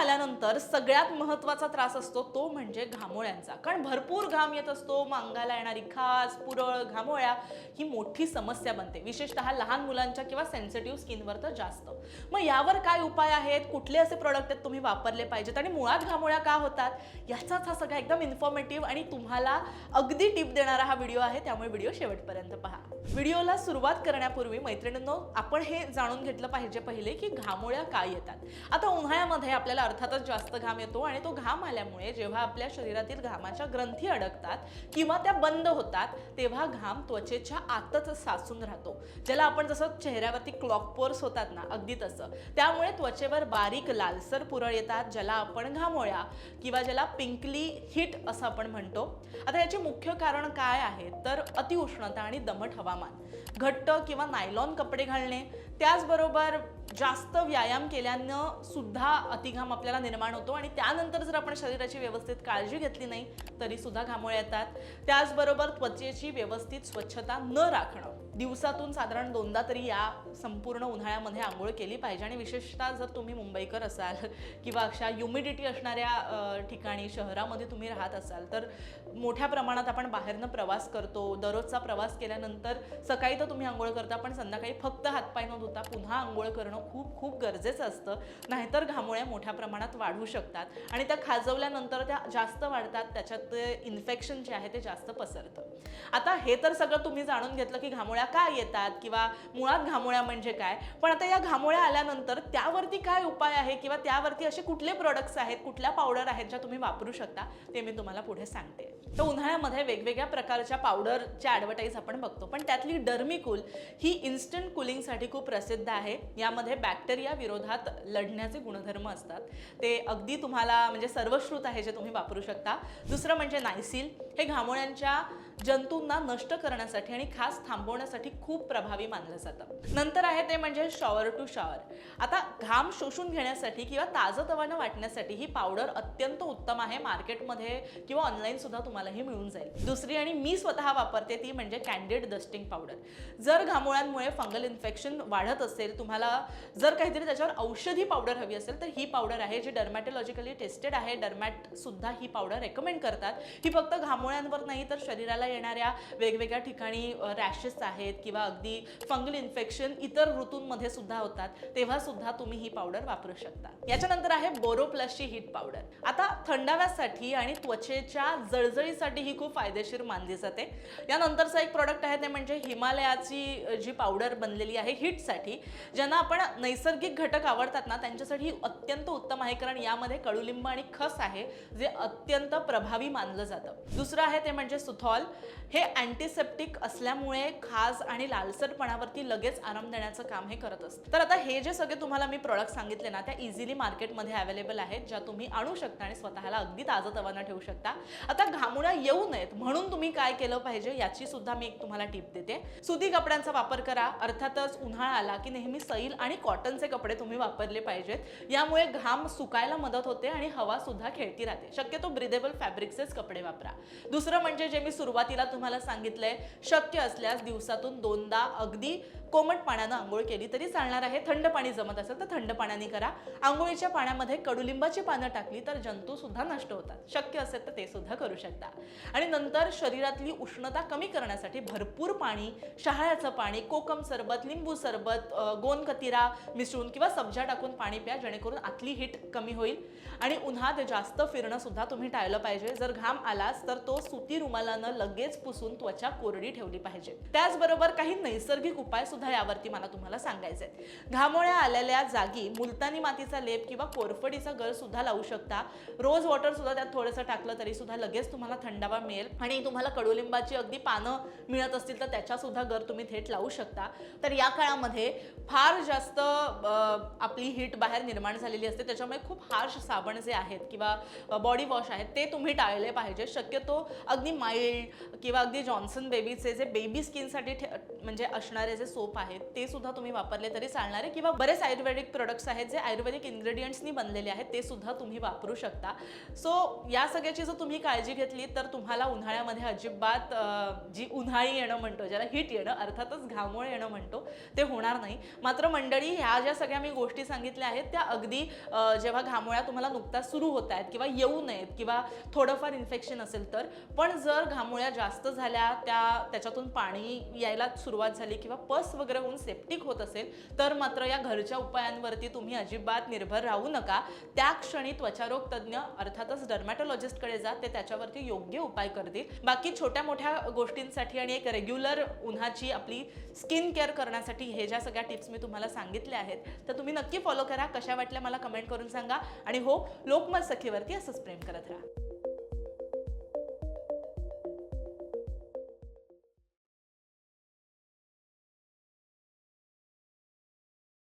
आल्यानंतर सगळ्यात महत्त्वाचा त्रास असतो तो म्हणजे घामोळ्यांचा. कारण भरपूर घाम येत असतो, मग अंगाला येणारी खाज, पुरळ, घामोळ्या ही मोठी समस्या बनते, विशेषतः लहान मुलांच्या किंवा सेन्सिटिव्ह स्किनवर तर जास्त. मग यावर काय उपाय आहेत, कुठले असे प्रोडक्ट आहेत तुम्ही वापरले पाहिजेत आणि मुळात घामोळ्या का होतात, याचाच हा सगळा एकदम इन्फॉर्मेटिव्ह आणि तुम्हाला अगदी टिप देणारा हा व्हिडिओ आहे, त्यामुळे व्हिडिओ शेवटपर्यंत पहा. व्हिडिओला सुरुवात करण्यापूर्वी मैत्रिणींनो, आपण हे जाणून घेतलं पाहिजे पहिले की घामोळ्या का येतात. आता उन्हाळ्यामध्ये आपल्याला अर्थातच जास्त घाम येतो आणि तो घाम आल्यामुळे जेव्हा आपल्या शरीरातील घामाच्या ग्रंथी अडकतात किंवा त्या बंद होतात, तेव्हा घाम त्वचेच्या आतच साचून राहतो, ज्याला आपण जसं चेहऱ्यावरती क्लॉक पोर्स होतात ना, अगदी तसं. त्यामुळे त्वचेवर बारीक लालसर पुरळ येतात, ज्याला आपण घामोळ्या किंवा ज्याला पिंकली हिट असं आपण म्हणतो. आता याचे मुख्य कारण काय आहे तर अतिउष्णता आणि दमट हवामान, घट्ट किंवा नायलॉन कपडे घालणे, त्याचबरोबर जास्त व्यायाम केल्यानं सुद्धा अतिघाम आपल्याला निर्माण होतो आणि त्यानंतर जर आपण शरीराची व्यवस्थित काळजी घेतली नाही तरी सुद्धा घामोळ्या येतात. त्याचबरोबर त्वचेची व्यवस्थित स्वच्छता न राखणं, दिवसातून साधारण 2दा तरी या संपूर्ण उन्हाळ्यामध्ये आंघोळ केली पाहिजे. आणि विशेषतः जर तुम्ही मुंबईकर असाल किंवा अशा ह्युमिडिटी असणाऱ्या ठिकाणी शहरामध्ये तुम्ही राहत असाल तर मोठ्या प्रमाणात आपण बाहेरनं प्रवास करतो. दररोजचा प्रवास केल्यानंतर सकाळी तर तुम्ही आंघोळ करता, पण संध्याकाळी फक्त हातपाय न धुता पुन्हा आंघोळ करणं खूप खूप गरजेचं असतं, नाहीतर घामोळ्या मोठ्या प्रमाणात वाढू शकतात आणि त्या खाजवल्यानंतर त्या जास्त वाढतात, त्याच्यात इन्फेक्शन जे आहे ते जास्त पसरतं. आता हे तर सगळं तुम्ही जाणून घेतलं की घामोळ्या काय येतात किंवा मुळात घामोळ्या म्हणजे काय. पण आता या घामोळ्या आल्यानंतर त्यावरती काय उपाय आहे किंवा त्यावरती असे कुठले प्रोडक्ट्स आहेत, कुठल्या पावडर आहेत ज्या तुम्ही वापरू शकता, ते मी तुम्हाला पुढे सांगते. तर उन्हाळ्यामध्ये वेगवेगळ्या प्रकारच्या पावडरच्या ॲडव्हर्टाईज आपण बघतो, पण त्यातली डर्मिकूल ही इन्स्टंट कुलिंगसाठी खूप प्रसिद्ध आहे. यामध्ये बॅक्टेरिया विरोधात लढण्याचे गुणधर्म असतात, ते अगदी तुम्हाला म्हणजे सर्वश्रुत आहे, जे तुम्ही वापरू शकता. दुसरं म्हणजे नायसिल, हे घामोळ्यांच्या जंतूंना नष्ट करण्यासाठी आणि खास थांबवण्यासाठी खूप प्रभावी मानलं जातं. नंतर आहे ते म्हणजे शॉवर टू शॉवर. आता घाम शोषून घेण्यासाठी किंवा ताजंतवानं वाटण्यासाठी ही पावडर अत्यंत उत्तम आहे. मार्केटमध्ये किंवा ऑनलाईन सुद्धा तुम्हाला ही मिळून जाईल. दुसरी आणि मी स्वतः वापरते ती म्हणजे कॅन्डिड डस्टिंग पावडर. जर घामोळ्यांमुळे फंगल इन्फेक्शन वाढत असेल, तुम्हाला जर काहीतरी त्याच्यावर औषधी पावडर हवी असेल तर ही पावडर आहे, जी डर्मॅटोलॉजिकली टेस्टेड आहे. डर्मॅट सुद्धा ही पावडर रेकमेंड करतात. ही फक्त घामोळ्यांवर नाही तर शरीराला येणाऱ्या वेगवेगळ्या ठिकाणी रॅशेस आहेत किंवा अगदी फंगल इन्फेक्शन इतर ऋतूंमध्ये सुद्धा होतात, तेव्हा सुद्धा तुम्ही ही पावडर वापरू शकता. याच्यानंतर आहे बोरोप्लसची हीट पावडर. आता थंडाव्यासाठी आणि त्वचेच्या जळजळीसाठी ही खूप फायदेशीर मानली जाते. यानंतरचा एक प्रोडक्ट आहे ते म्हणजे हिमालयाची जी पावडर बनलेली आहे हीटसाठी. ज्यांना आपण नैसर्गिक घटक आवडतात ना, त्यांच्यासाठी ही अत्यंत उत्तम आहे, कारण यामध्ये कडुलिंब आणि खस आहे, जे अत्यंत प्रभावी मानलं जातं. दुसरं आहे ते म्हणजे सुथॉल. हे अँटीसेप्टिक असल्यामुळे खाज आणि लालसरपणावरती लगेच आराम देण्याचं काम हे करत असतं. तर आता हे जे सगळे तुम्हाला मी प्रोडक्ट सांगितले ना, त्या इझिली मार्केटमध्ये अवेलेबल आहेत, ज्या तुम्ही आणू शकता आणि स्वतःला अगदी ताजंतवानं ठेवू शकता. आता घामोळ्या येऊ नयेत म्हणून तुम्ही काय केलं पाहिजे याची सुद्धा मी एक तुम्हाला टिप देते. सुती कपड्यांचा वापर करा. अर्थातच उन्हाळा आला की नेहमी सैल आणि कॉटनचे कपडे तुम्ही वापरले पाहिजेत. यामुळे घाम सुकायला मदत होते आणि हवा सुद्धा खेळती राहते. शक्यतो ब्रिदेबल फॅब्रिक्सचेच कपडे वापरा. दुसरं म्हणजे जे मी सुरुवातीला तुम्हाला सांगितलंय, शक्य असल्यास दिवसातून 2दा अगदी कोमट पाण्यानं आंघोळ केली तरी चालणार आहे. थंड पाणी जमत असेल तर थंड पाण्याने करा. आंघोळीच्या पाण्यामध्ये कडुलिंबाची पानं टाकली तर जंतू सुद्धा नष्ट होतात. शक्य असेल तर ते सुद्धा करू शकता. आणि नंतर शरीरातली उष्णता कमी करण्यासाठी भरपूर पाणी, शहाळ्याचं पाणी, कोकम सरबत, लिंबू सरबत, गोंदकतिरा मिसळून किंवा सब्जा टाकून पाणी प्या, जेणेकरून आतली हीट कमी होईल. आणि उन्हात जास्त फिरणं सुद्धा तुम्ही टाळलं पाहिजे. जर घाम आलाच तर तो सुती रुमालानं लगेच पुसून त्वचा कोरडी ठेवली पाहिजे. त्याचबरोबर काही नैसर्गिक उपाय सुद्धा यावरती मला तुम्हाला सांगायचे आहेत. घामोळ्या आलेल्या जागी मुलतानी मातीचा लेप किंवा कोरफडीचा गर सुद्धा लावू शकता. रोज वॉटर सुद्धा त्यात थोडंसं टाकलं तरी सुद्धा लगेच तुम्हाला थंडावा मिळेल. आणि तुम्हाला कडुलिंबाची अगदी पानं मिळत असतील तर त्याच्या सुद्धा गर तुम्ही थेट लावू शकता. तर या काळामध्ये फार जास्त आपली हीट बाहेर निर्माण झालेली असते, त्याच्यामुळे खूप हार्श साबण जे आहेत किंवा बॉडी वॉश आहेत ते तुम्ही टाळले पाहिजे. शक्यतो अगदी माइल्ड किंवा अगदी जॉन्सन बेबीचे जे बेबी स्किनसाठी म्हणजे असणारे जे सोप आहेत ते सुद्धा तुम्ही वापरले तरी चालणार आहे, किंवा बरेच आयुर्वेदिक प्रोडक्ट्स आहेत जे आयुर्वेदिक इन्ग्रेडियंट्सनी बनलेले आहेत ते सुद्धा तुम्ही वापरू शकता. सो या सगळ्याची जर तुम्ही काळजी घेतली तर तुम्हाला उन्हाळ्यामध्ये अजिबात जी उन्हाळी येणं म्हणतो, ज्याला हीट येणं, अर्थातच घामोळे येणं म्हणतो, ते होणार नाही. मात्र मंडळी, ह्या ज्या सगळ्या मी गोष्टी सांगितल्या आहेत त्या अगदी जेव्हा घामोळ्या तुम्हाला नुकताच सुरू होत आहेत किंवा येऊ नयेत किंवा थोडंफार इन्फेक्शन असेल तर, पण जर घामोळ्या जास्त झाल्या, त्याच्यातून पाणी यायला सुरुवात झाली किंवा पस वगैरे होऊन सेप्टिक होत असेल तर मात्र या घरच्या उपायांवरती तुम्ही अजिबात निर्भर राहू नका. त्या क्षणी त्वचारोग तज्ज्ञ अर्थातच डर्मॅटोलॉजिस्टकडे जा, ते त्याच्यावरती योग्य उपाय करतील. बाकी छोट्या मोठ्या गोष्टींसाठी आणि एक रेग्युलर उन्हाची आपली स्किन केअर करण्यासाठी हे ज्या सगळ्या टिप्स मी तुम्हाला सांगितल्या आहेत तर तुम्ही नक्की फॉलो करा. कशा वाटल्या मला कमेंट करून सांगा. आणि हो, लोकमत सखीवरती असंच प्रेम करत राहा.